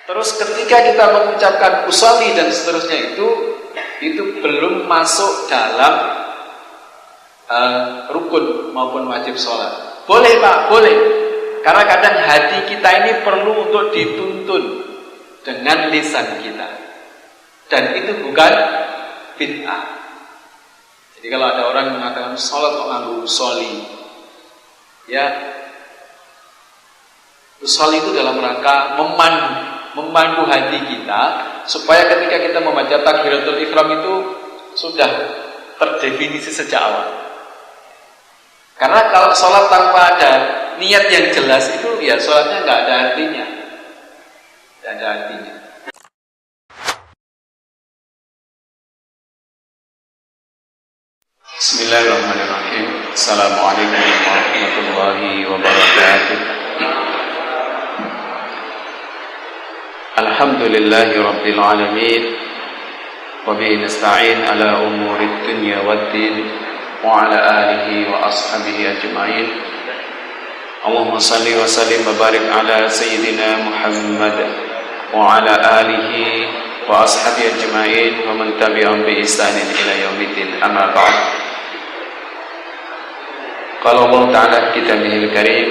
Terus ketika kita mengucapkan usolli dan seterusnya itu belum masuk dalam rukun maupun wajib sholat. Boleh Pak, boleh. Karena kadang hati kita ini perlu untuk dituntun dengan lisan kita. Dan itu bukan bid'ah. Jadi kalau ada orang mengatakan sholat kok nganggo usolli, ya, usolli itu dalam rangka memandu hati kita supaya ketika kita membaca takbiratul ihram itu sudah terdefinisi sejak awal. Karena kalau sholat tanpa ada niat yang jelas itu ya sholatnya nggak ada artinya, nggak ada artinya. Bismillahirrahmanirrahim. Assalamualaikum warahmatullahi wabarakatuh. Alhamdulillahi rabbil alamin. Wa bihi nasta'in ala umurid dunya waddin wa ala alihi wa ashabihi ajma'in. Allahumma salli wa sallim wa barik ala sayyidina Muhammad wa ala alihi wa ashabihi ajma'in wa man tabi'ahum bi ihsanin ila yaumiddin. Amma ba'd. Qala Allah ta'ala fi kitabihil karim,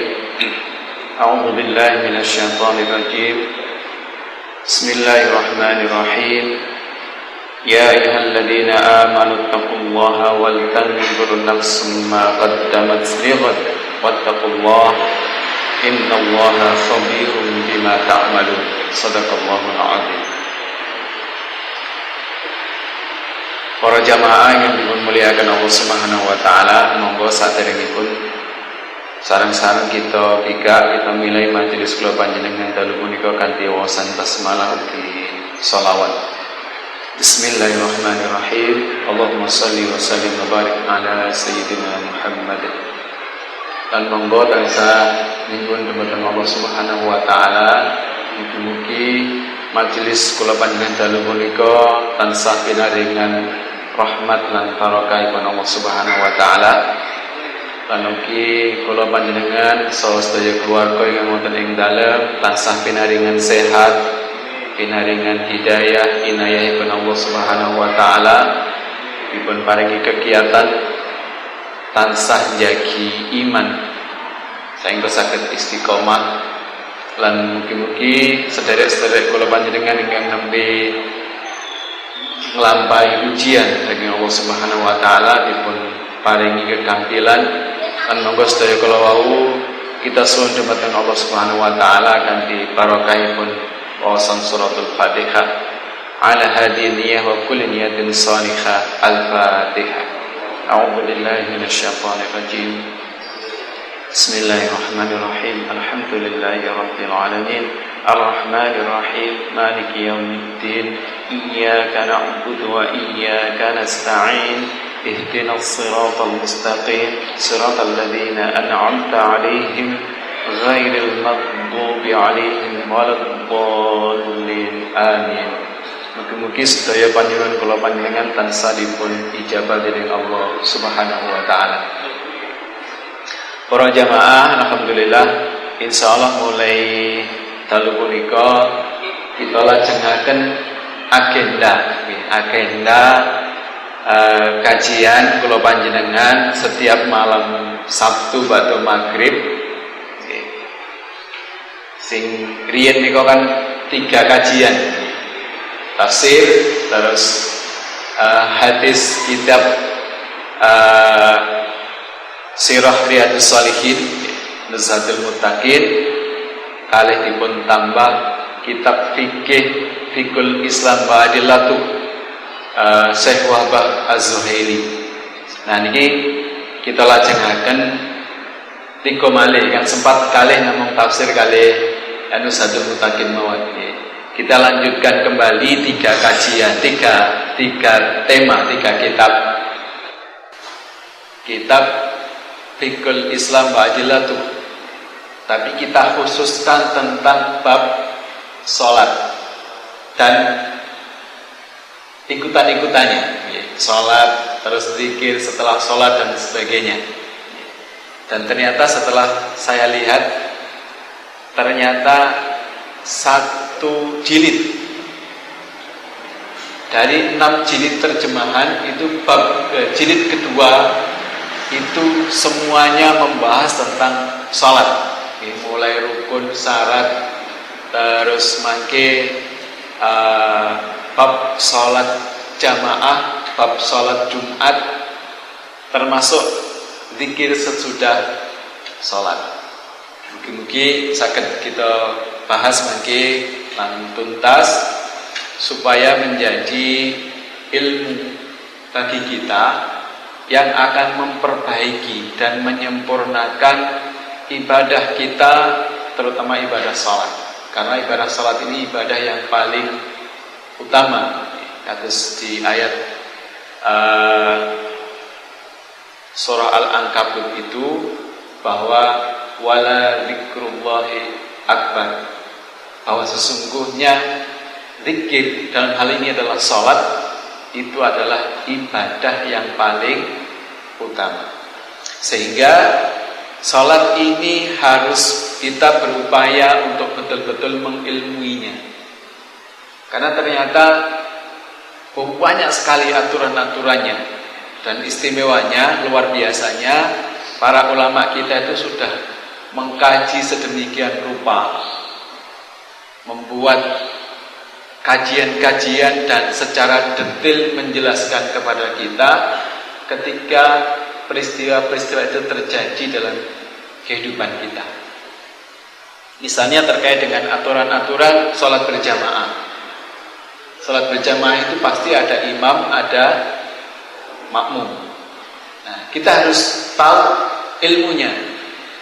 a'udzu billahi minasy syaithanir rajim. Bismillahirrahmanirrahim. Ya ayyuhalladzina amanu taqullaha wal tanzur nafsum ma qaddamat lighad wattaqullaha innallaha khabirun bima ta'malun. Shadaqallahul 'azim. Para jamaah yang dimuliakan Allah Subhanahu wa taala, monggo saderengipun sareng-sareng kita milai majelis kula panjenengan dalu punika kanthi wawasan basmalah ugi shalawat. Bismillahirrahmanirrahim. Allahumma shalli wa sallim wa barik ala sayyidina Muhammad. Dan monggo tansah nyuwun dumateng Allah Subhanahu wa taala mugi-mugi majelis kula panjenengan dalu punika tansah pinaringan rahmat lan barokahipun Allah Subhanahu wa taala. Lan ugi kula panjenengan saha sedaya keluarga ingkang wonten ing dalem tansah pinaringan sehat, pinaringan hidayah, inayahipun Allah Subhanahu wa taala, dipun paringi kegiatan tansah njagi iman sehingga saged istiqomah. Lan mugi-mugi sederek-sederek kula panjenengan ingkang nembe nglampahi ujian saking Allah Subhanahu wa taala dipun paringi kekampilan. Lan monggo sedaya kula wau kita suwun dumateng Allah Subhanahu wa taala kanthi barokahipun wawasan suratul Fatihah ala hadhihi niyyah wa kulli niyatin salihah. Al-Fatihah. A'udzu billahi minasy syaithanir rajim. Bismillahirrahmanirrahim. Alhamdulillahi rabbil alamin. Ar-Rahmanir Rahim. Maliki yaumiddin. Iyyaka na'budu wa iyyaka nasta'in. Ihdinas siratal mustaqim. Siratal ladzina an'amta 'alaihim ghairil maghdubi 'alaihim waladdallin. Amin. Mugi-mugi sedaya panjenengan kula panjenengan tansah dipun ijabah dening Allah Subhanahu wa taala. Para jamaah, alhamdulillah insyaallah mulai dalu punika kita lajengaken agenda kajian kula panjenengan setiap malam Sabtu badhe maghrib. Sing riyen nika kan 3 kajian. Tafsir, terus hadis kitab Sirah Riyadhus Shalihin, Nuzhatul Muttaqin, kalih dipun tambah kitab Fikul Islam wa Adillatuh Syekh Wahbah Az-Zuhaili. Nah niki kita lajengaken 3 malih kan sempat kalih namung tafsir kalih Nuzhatul Muttaqin mawon. Kita lanjutkan kembali 3 kajian, 3 tema, 3 kitab. Kitab Fikul Islam wa Adillatuh. Tapi kita khususkan tentang bab sholat dan ikutan-ikutannya. Sholat, terus zikir setelah sholat dan sebagainya. Dan ternyata setelah saya lihat, ternyata 1 jilid. Dari 6 jilid terjemahan itu jilid kedua itu semuanya membahas tentang salat. Mulai rukun, syarat, terus mangke bab salat jamaah, bab salat Jumat, termasuk zikir sesudah salat. Mungkin saged kita bahas mangke lan tuntas supaya menjadi ilmu bagi kita yang akan memperbaiki dan menyempurnakan ibadah kita, terutama ibadah salat. Karena ibadah salat ini ibadah yang paling utama. Kados di ayat surah Al-Ankabut itu bahwa wala dzikrullahi akbar, bahwa sesungguhnya zikir dalam hal ini adalah salat, itu adalah ibadah yang paling utama. Sehingga salat ini harus kita berupaya untuk betul-betul mengilmuinya. Karena ternyata banyak sekali aturan-aturannya, dan istimewanya luar biasanya para ulama kita itu sudah mengkaji sedemikian rupa, membuat kajian-kajian dan secara detail menjelaskan kepada kita ketika peristiwa-peristiwa itu terjadi dalam kehidupan kita. Misalnya terkait dengan aturan-aturan sholat berjamaah. Sholat berjamaah itu pasti ada imam, ada makmum. Nah, kita harus tahu ilmunya.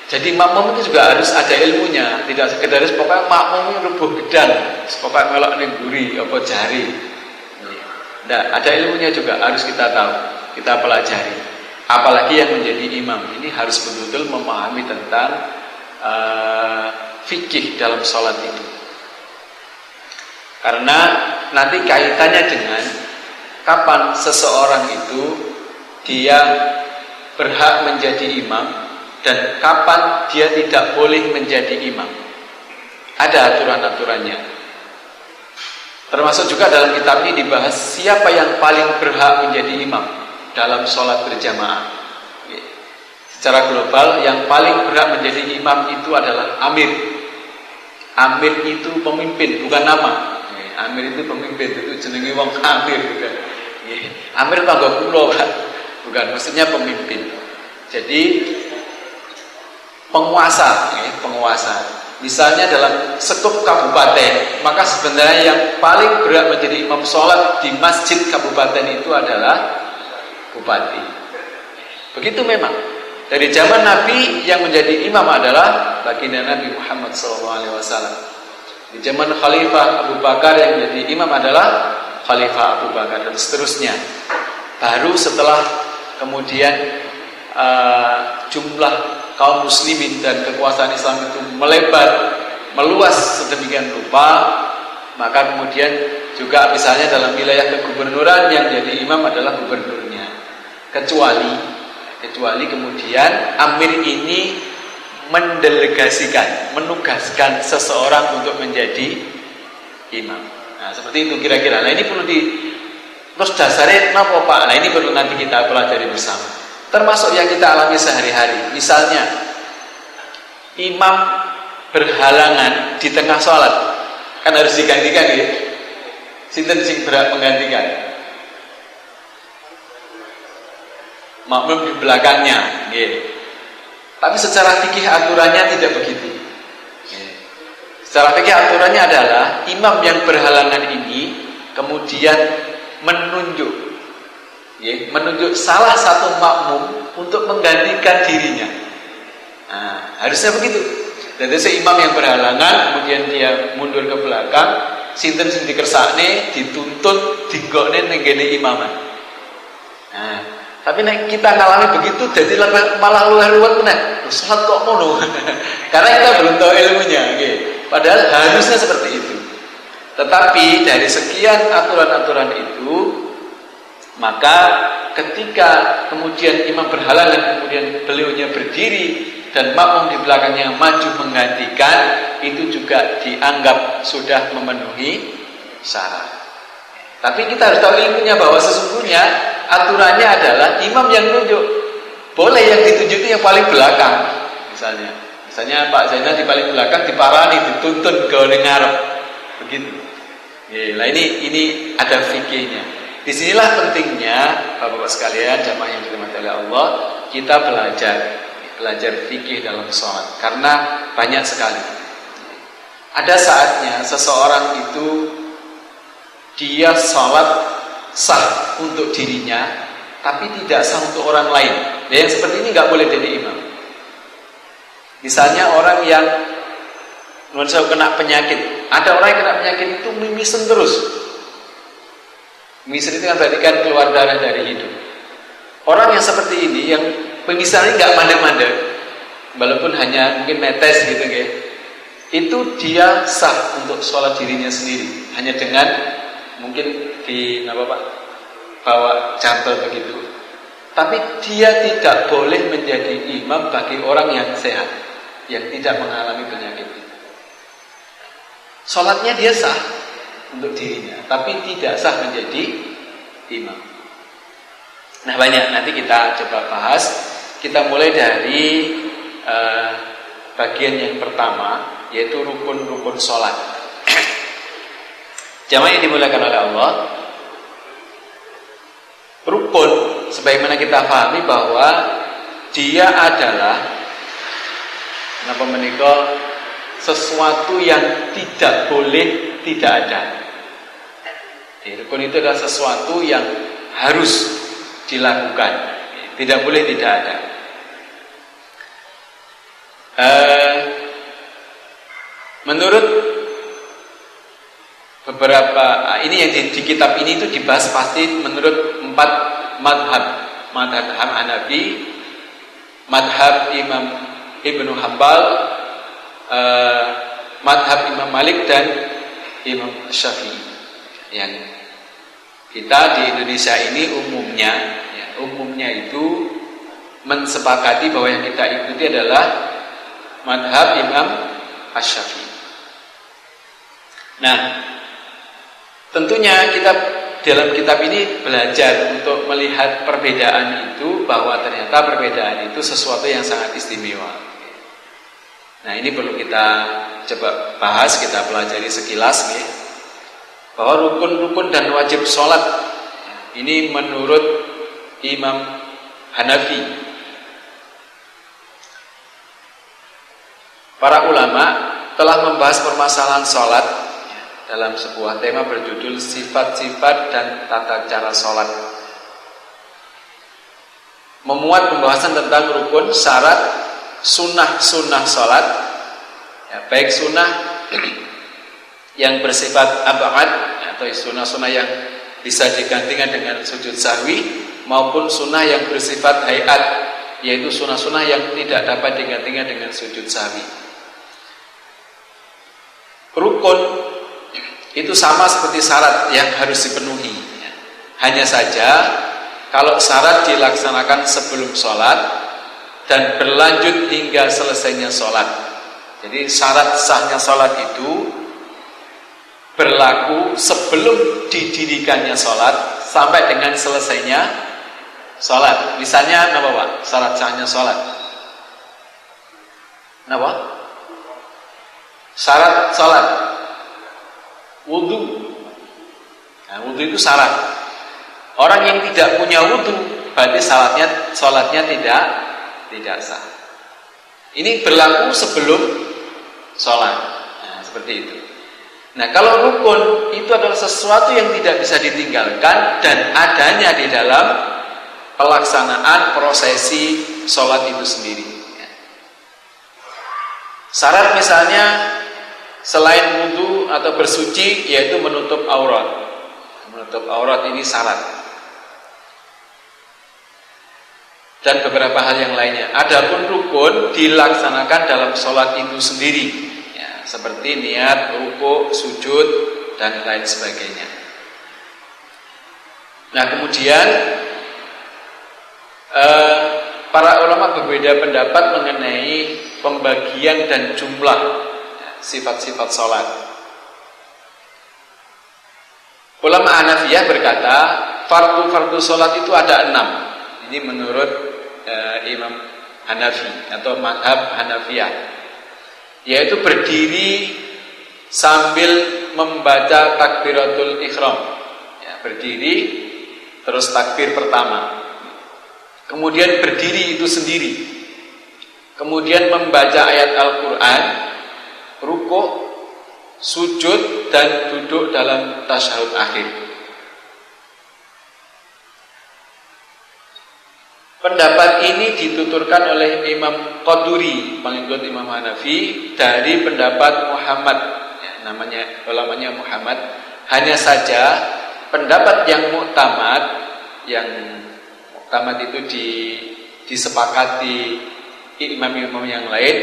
Jadi makmum itu juga harus ada ilmunya, tidak sekedar pokoknya makmum rubuh gedang, pokoknya melok ning guri apa jari. Nah, ada ilmunya juga harus kita tahu, kita pelajari. Apalagi yang menjadi imam ini harus betul-betul memahami tentang fikih dalam sholat itu. Karena nanti kaitannya dengan kapan seseorang itu dia berhak menjadi imam dan kapan dia tidak boleh menjadi imam. Ada aturan-aturannya. Termasuk juga dalam kitab ini dibahas siapa yang paling berhak menjadi imam dalam sholat berjamaah. Secara global yang paling berhak menjadi imam itu adalah amir. Amir itu pemimpin, bukan nama. Amir itu pemimpin, itu jenenge wong amir bukan. Amir tangga kula bukan, maksudnya pemimpin. Jadi penguasa. Misalnya dalam sekup kabupaten, maka sebenarnya yang paling berhak menjadi imam sholat di masjid kabupaten itu adalah bupati. Begitu memang. Dari zaman Nabi yang menjadi imam adalah baginda Nabi Muhammad SAW. Di zaman Khalifah Abu Bakar yang menjadi imam adalah Khalifah Abu Bakar dan seterusnya. Baru setelah kemudian jumlah kaum muslimin dan kekuasaan Islam itu melebar, meluas sedemikian rupa, maka kemudian juga misalnya dalam wilayah kegubernuran yang jadi imam adalah gubernurnya. Kecuali kemudian amir ini mendelegasikan, menugaskan seseorang untuk menjadi imam. Nah, seperti itu kira-kira. Nah, ini perlu terus dasarnya kenapa Pak? Nah, ini perlu nanti kita pelajari bersama. Termasuk yang kita alami sehari-hari. Misalnya imam berhalangan di tengah sholat, kan harus digantikan ya. Sinten sing berhak menggantikan? Makmum di belakangnya, gitu. Tapi secara fikih aturannya tidak begitu. Secara fikih aturannya adalah imam yang berhalangan ini kemudian menunjuk salah satu makmum untuk menggantikan dirinya. Nah, harusnya begitu. Jadi imam yang berhalangan kemudian dia mundur ke belakang, sinten sing dikersakne dituntut digokne ning ngene imaman. Nah, tapi nek kita ngalami begitu jadi malah luwih-luwih meneh. Salat kok ngono. Karena kita belum tahu ilmunya, nggih. Padahal harusnya seperti itu. Tetapi dari sekian aturan-aturan itu, maka ketika kemudian imam berhalangan kemudian beliaunya berdiri dan makmum di belakangnya maju menggantikan, itu juga dianggap sudah memenuhi syarat. Tapi kita harus tahu ilmunya bahwa sesungguhnya aturannya adalah imam yang tunjuk. Boleh yang ditunjuk itu yang paling belakang. Misalnya Pak Zainal di paling belakang diparani, dituntun ke ngarep. Begitu. Nah ini ada fikihnya. Disinilah pentingnya Bapak-bapak sekalian, jamaah yang dirahmati oleh Allah, kita belajar fikih dalam sholat. Karena banyak sekali. Ada saatnya seseorang itu dia sholat sah untuk dirinya, tapi tidak sah untuk orang lain. Dan yang seperti ini nggak boleh jadi imam. Misalnya orang yang menurut saya kena penyakit. Ada orang yang kena penyakit itu mimisen terus. Mimisen itu kan berarti kan keluar darah dari hidung. Orang yang seperti ini, yang pemisahannya nggak mandek-mandek, walaupun hanya mungkin netes gitu ya, itu dia sah untuk sholat dirinya sendiri, hanya dengan mungkin bawa jantol begitu. Tapi dia tidak boleh menjadi imam bagi orang yang sehat, yang tidak mengalami penyakit itu. Sholatnya dia sah untuk dirinya, tapi tidak sah menjadi imam. Nah banyak, nanti kita coba bahas. Kita mulai dari bagian yang pertama, yaitu rukun-rukun sholat. Jamaah yang dimuliakan oleh Allah, rukun sebagaimana kita pahami bahwa dia adalah sesuatu yang tidak boleh tidak ada. Rukun itu adalah sesuatu yang harus dilakukan, tidak boleh tidak ada. Menurut beberapa ini yang di kitab ini itu dibahas pasti menurut 4 madhab Hanafi, madhab Imam Ibnu Hanbal, madhab Imam Malik dan Imam Syafi'i. Yang kita di Indonesia ini umumnya itu mensepakati bahwa yang kita ikuti adalah madhab Imam Asy-Syafi'i. Nah, tentunya kita dalam kitab ini belajar untuk melihat perbedaan itu, bahwa ternyata perbedaan itu sesuatu yang sangat istimewa. Nah, ini perlu kita coba bahas, kita pelajari sekilas ya. Bahwa rukun-rukun dan wajib sholat ini menurut Imam Hanafi, para ulama telah membahas permasalahan sholat dalam sebuah tema berjudul sifat-sifat dan tata cara sholat, memuat pembahasan tentang rukun, syarat, sunnah sholat ya, baik sunnah yang bersifat ab'ad atau sunnah-sunnah yang bisa digantikan dengan sujud sahwi, maupun sunnah yang bersifat hayat, yaitu sunnah-sunnah yang tidak dapat digantikan dengan sujud sahwi. Rukun itu sama seperti syarat yang harus dipenuhi. Hanya saja kalau syarat dilaksanakan sebelum sholat dan berlanjut hingga selesainya sholat. Jadi syarat sahnya sholat itu berlaku sebelum didirikannya sholat sampai dengan selesainya sholat. Misalnya apa Pak? Syarat sahnya sholat apa? Syarat sholat wudu. Nah, wudu itu syarat. Orang yang tidak punya wudu berarti sholatnya tidak sah. Ini berlaku sebelum sholat. Nah, seperti itu. Nah, kalau rukun itu adalah sesuatu yang tidak bisa ditinggalkan dan adanya di dalam pelaksanaan prosesi sholat itu sendiri. Syarat misalnya selain wudu atau bersuci, yaitu menutup aurat. Menutup aurat ini syarat. Dan beberapa hal yang lainnya. Adapun rukun dilaksanakan dalam sholat itu sendiri. Seperti niat, ruku, sujud, dan lain sebagainya. Nah kemudian para ulama berbeda pendapat mengenai pembagian dan jumlah sifat-sifat sholat. Ulama Hanafiyah berkata fardu sholat itu ada 6. Ini menurut Imam Hanafi atau mazhab Hanafiyah, yaitu berdiri sambil membaca takbiratul ihram, ya, berdiri terus takbir pertama, kemudian berdiri itu sendiri, kemudian membaca ayat Al-Quran, rukuk, sujud, dan duduk dalam tasyahud akhir. Pendapat ini dituturkan oleh Imam Qaduri, pengikut Imam Hanafi, dari pendapat Muhammad, ya, ulamanya Muhammad. Hanya saja pendapat yang muktamad itu disepakati imam-imam yang lain,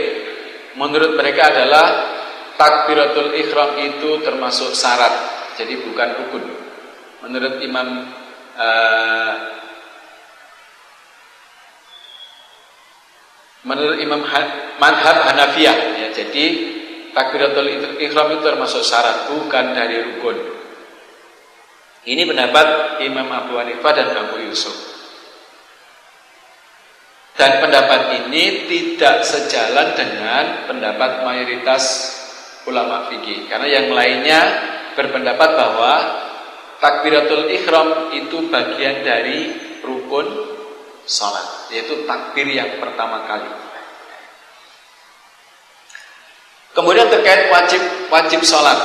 menurut mereka adalah takbiratul ihram itu termasuk syarat, jadi bukan rukun. Menurut Imam mazhab Hanafiyah, ya, jadi takbiratul ihram itu termasuk syarat, bukan dari rukun. Ini pendapat Imam Abu Hanifah dan Abu Yusuf. Dan pendapat ini tidak sejalan dengan pendapat mayoritas ulama fikih, karena yang lainnya berpendapat bahwa takbiratul ihram itu bagian dari rukun salat, yaitu takbir yang pertama kali. Kemudian terkait wajib salat.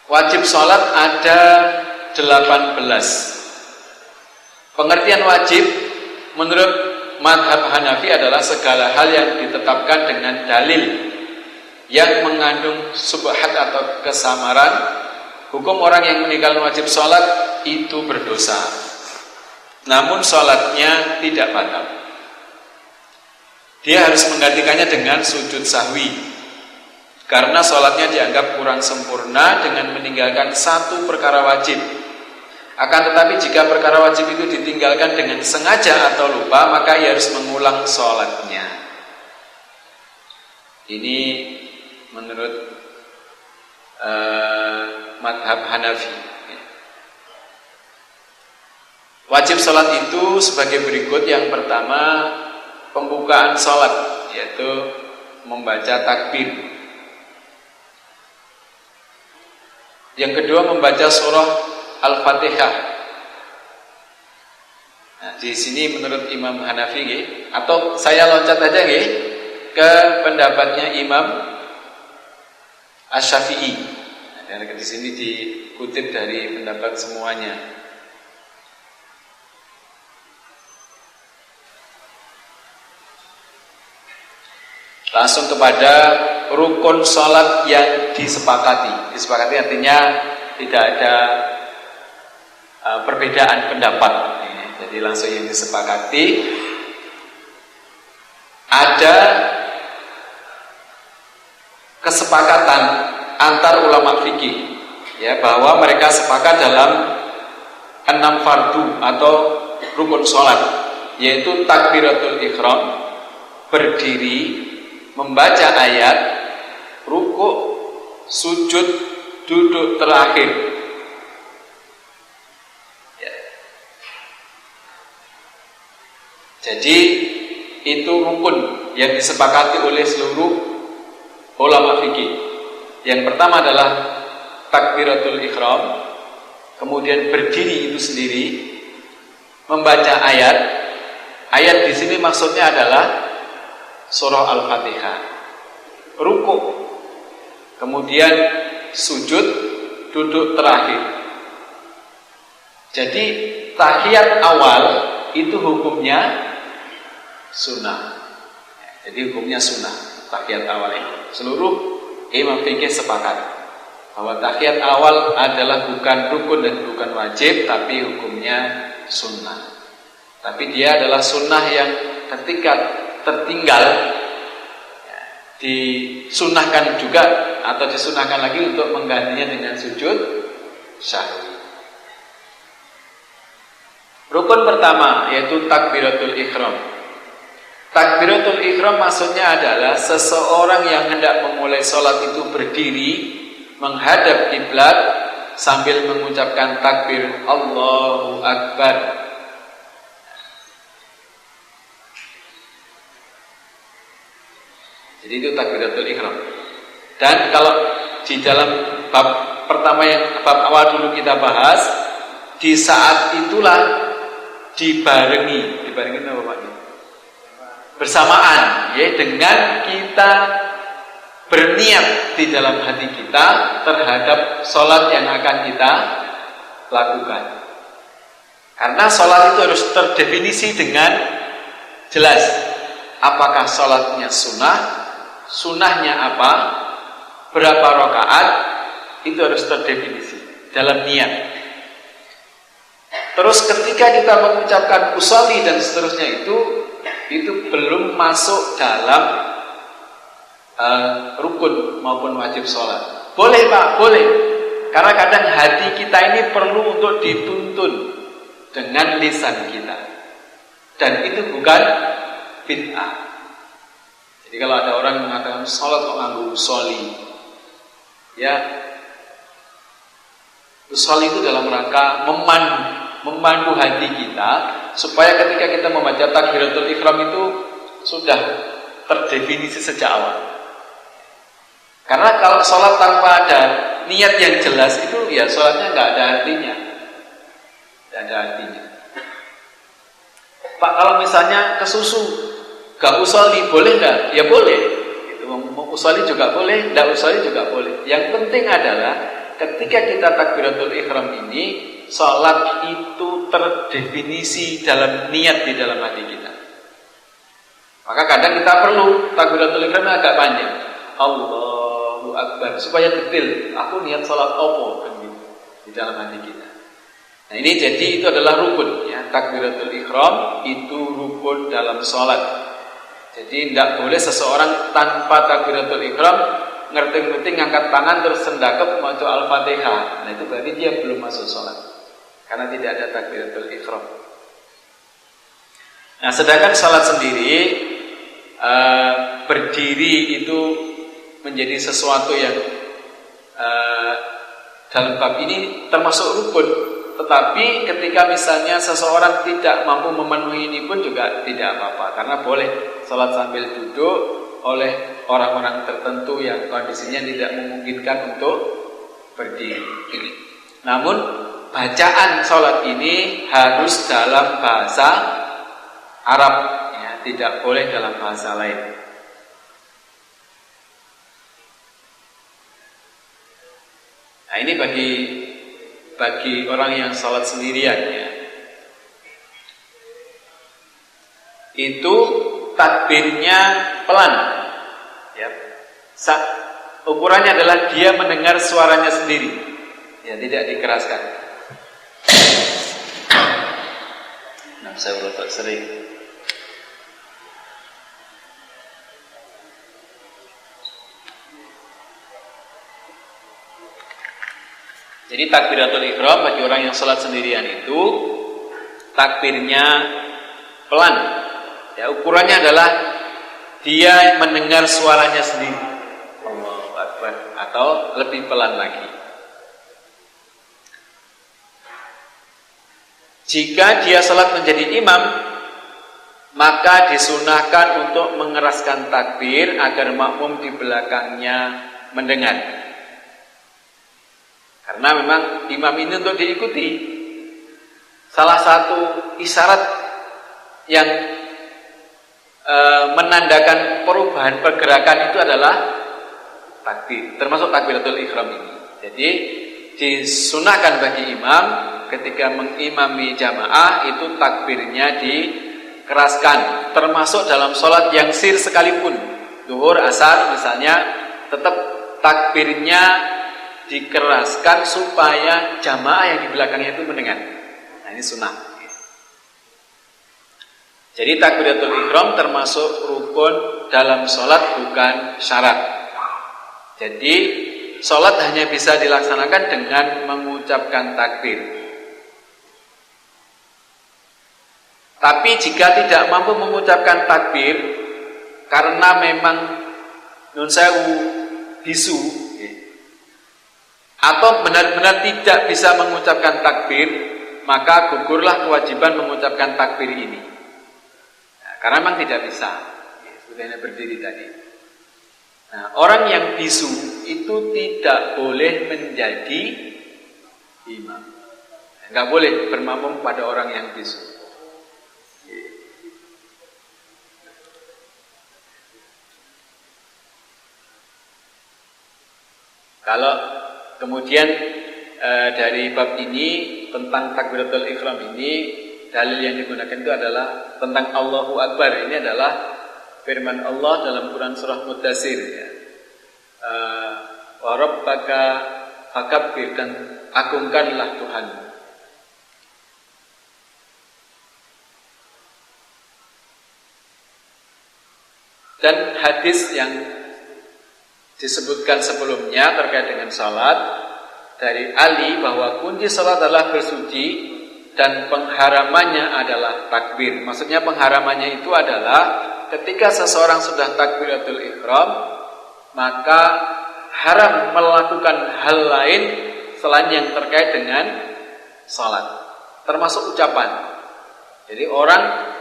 Wajib salat ada 18. Pengertian wajib menurut mazhab Hanafi adalah segala hal yang ditetapkan dengan dalil yang mengandung subhat atau kesamaran. Hukum orang yang meninggalkan wajib salat itu berdosa, namun sholatnya tidak batal. Dia harus menggantikannya dengan sujud sahwi, karena sholatnya dianggap kurang sempurna dengan meninggalkan satu perkara wajib. Akan tetapi jika perkara wajib itu ditinggalkan dengan sengaja atau lupa, maka ia harus mengulang sholatnya. Ini menurut mazhab Hanafi. Wajib sholat itu sebagai berikut. Yang pertama, pembukaan sholat, yaitu membaca takbir. Yang kedua, membaca surah Al-Fatihah. Nah, di sini menurut Imam Hanafi, atau saya loncat aja ke pendapatnya Imam Asy-Syafi'i. Nah, di sini dikutip dari pendapat semuanya. Langsung kepada rukun sholat yang disepakati. Disepakati artinya tidak ada perbedaan pendapat. Jadi langsung yang disepakati. Ada kesepakatan antar ulama fikih, ya, bahwa mereka sepakat dalam 6 fardu atau rukun sholat, yaitu takbiratul ihram, berdiri, membaca ayat, rukuk, sujud, duduk terakhir. Ya. Jadi itu rukun yang disepakati oleh seluruh ulama fikih. Yang pertama adalah takbiratul ihram, kemudian berdiri itu sendiri, membaca ayat. Ayat di sini maksudnya adalah surah Al-Fatihah, rukuk, kemudian sujud, duduk terakhir. Jadi tahiyat awal itu hukumnya sunnah. Jadi hukumnya sunnah tahiyat awal ini. Seluruh imam fikih sepakat bahwa tahiyat awal adalah bukan rukun dan bukan wajib, tapi hukumnya sunnah. Tapi dia adalah sunnah yang ketika tertinggal disunahkan juga, atau disunahkan lagi untuk menggantinya dengan sujud syahwi. Rukun pertama yaitu takbiratul ihram. Takbiratul ihram maksudnya adalah seseorang yang hendak memulai sholat itu berdiri menghadap kiblat sambil mengucapkan takbir Allahu Akbar. Jadi itu takbiratul ihram. Dan kalau di dalam bab pertama yang bab awal dulu kita bahas, di saat itulah dibarengi apa Pak? Bersamaan ya dengan kita berniat di dalam hati kita terhadap sholat yang akan kita lakukan. Karena sholat itu harus terdefinisi dengan jelas. Apakah sholatnya sunnah, sunnahnya apa, berapa rakaat, itu harus terdefinisi dalam niat. Terus ketika kita mengucapkan usolli dan seterusnya itu belum masuk dalam rukun maupun wajib sholat. Boleh Pak, boleh. Karena kadang hati kita ini perlu untuk dituntun dengan lisan kita. Dan itu bukan bid'ah. Jadi kalau ada orang mengatakan sholat kok nganggo usolli, ya usolli itu dalam rangka memandu hati kita supaya ketika kita membaca takbiratul ihram itu sudah terdefinisi sejak awal. Karena kalau sholat tanpa ada niat yang jelas itu ya sholatnya nggak ada artinya, nggak ada artinya. Pak, kalau misalnya kesusu gak usolli boleh nggak? Ya boleh. Itu mau usolli juga boleh, nggak usolli juga boleh. Yang penting adalah ketika kita takbiratul ihram ini, sholat itu terdefinisi dalam niat di dalam hati kita. Maka kadang kita perlu takbiratul ihram agak panjang, Allahu Akbar, supaya detail. Aku niat sholat opo kan gitu, di dalam hati kita. Nah ini jadi itu adalah rukun ya. Takbiratul ihram itu rukun dalam sholat. Jadi tidak boleh seseorang tanpa takbiratul ihram ngerti-ngerti ngangkat tangan terus sendakep maca Al-Fatihah. Nah itu berarti dia belum masuk sholat, karena tidak ada takbiratul ihram. Nah sedangkan sholat sendiri berdiri itu menjadi sesuatu yang dalam bab ini termasuk rukun. Tetapi ketika misalnya seseorang tidak mampu memenuhi ini pun juga tidak apa-apa, karena boleh sholat sambil duduk oleh orang-orang tertentu yang kondisinya tidak memungkinkan untuk berdiri. Namun bacaan sholat ini harus dalam bahasa Arab ya, tidak boleh dalam bahasa lain. Nah ini bagi orang yang sholat sendirian ya, itu takbirnya pelan ya. Ukurannya adalah dia mendengar suaranya sendiri ya, tidak dikeraskan. Nah saya udah sering. Jadi takbiratul ihram bagi orang yang sholat sendirian itu takbirnya pelan. Ya, ukurannya adalah dia mendengar suaranya sendiri, Allahu Akbar, atau lebih pelan lagi. Jika dia sholat menjadi imam, maka disunahkan untuk mengeraskan takbir agar makmum di belakangnya mendengar. Karena memang imam ini untuk diikuti. Salah satu isyarat yang menandakan perubahan pergerakan itu adalah takbir, termasuk takbiratul ihram ini. Jadi disunahkan bagi imam ketika mengimami jamaah itu takbirnya dikeraskan, termasuk dalam sholat yang sir sekalipun, zuhur, asar misalnya, tetap takbirnya dikeraskan supaya jamaah yang di belakangnya itu mendengar. Nah ini sunnah. Jadi takbiratul ihram termasuk rukun dalam sholat, bukan syarat. Jadi sholat hanya bisa dilaksanakan dengan mengucapkan takbir. Tapi jika tidak mampu mengucapkan takbir karena memang nun sewu bisu, atau benar-benar tidak bisa mengucapkan takbir, maka gugurlah kewajiban mengucapkan takbir ini. Nah, karena memang tidak bisa, seperti yang berdiri tadi. Nah, orang yang bisu itu tidak boleh menjadi imam. Enggak boleh bermakmum pada orang yang bisu. Kalau kemudian dari bab ini tentang takbiratul ihram ini, dalil yang digunakan itu adalah tentang Allahu Akbar. Ini adalah firman Allah dalam Quran surah Mudaththir, ya. Wa rabbaka fakabbir, dan agungkanlah Tuhan. Dan hadis yang disebutkan sebelumnya terkait dengan salat dari Ali, bahwa kunci salat adalah bersuci dan pengharamannya adalah takbir. Maksudnya pengharamannya itu adalah ketika seseorang sudah takbiratul ihram, maka haram melakukan hal lain selain yang terkait dengan salat, termasuk ucapan. Jadi orang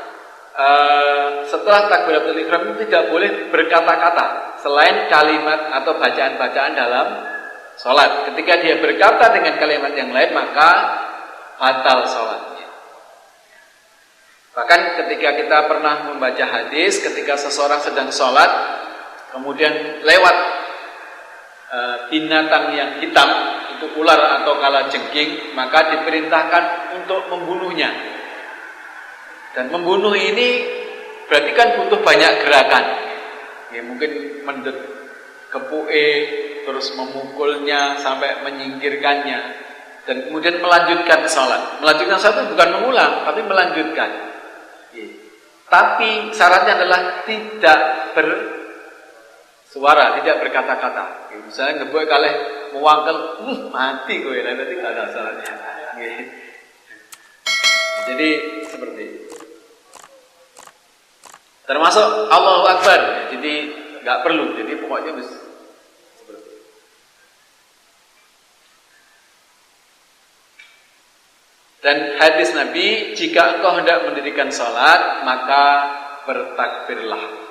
setelah takbiratul ihram itu tidak boleh berkata-kata selain kalimat atau bacaan-bacaan dalam salat. Ketika dia berkata dengan kalimat yang lain, maka batal salatnya. Bahkan ketika kita pernah membaca hadis, ketika seseorang sedang salat kemudian lewat binatang yang hitam, itu ular atau kalajengking, maka diperintahkan untuk membunuhnya. Dan membunuh ini berarti kan butuh banyak gerakan. Ya, mungkin mendet kepuke, terus memukulnya sampai menyingkirkannya, dan kemudian melanjutkan salat. Melanjutkan salat itu bukan mengulang, tapi melanjutkan. Ya. Tapi syaratnya adalah tidak bersuara, tidak berkata-kata. Ya, misalnya ngebuat kalih muwangkel, mati kowe, nanti tidak ada salatnya. Ya. Jadi seperti itu. Termasuk Allahu Akbar, jadi nggak perlu, jadi pokoknya harus seperti itu. Dan hadis Nabi, jika engkau hendak mendirikan salat, maka bertakbirlah.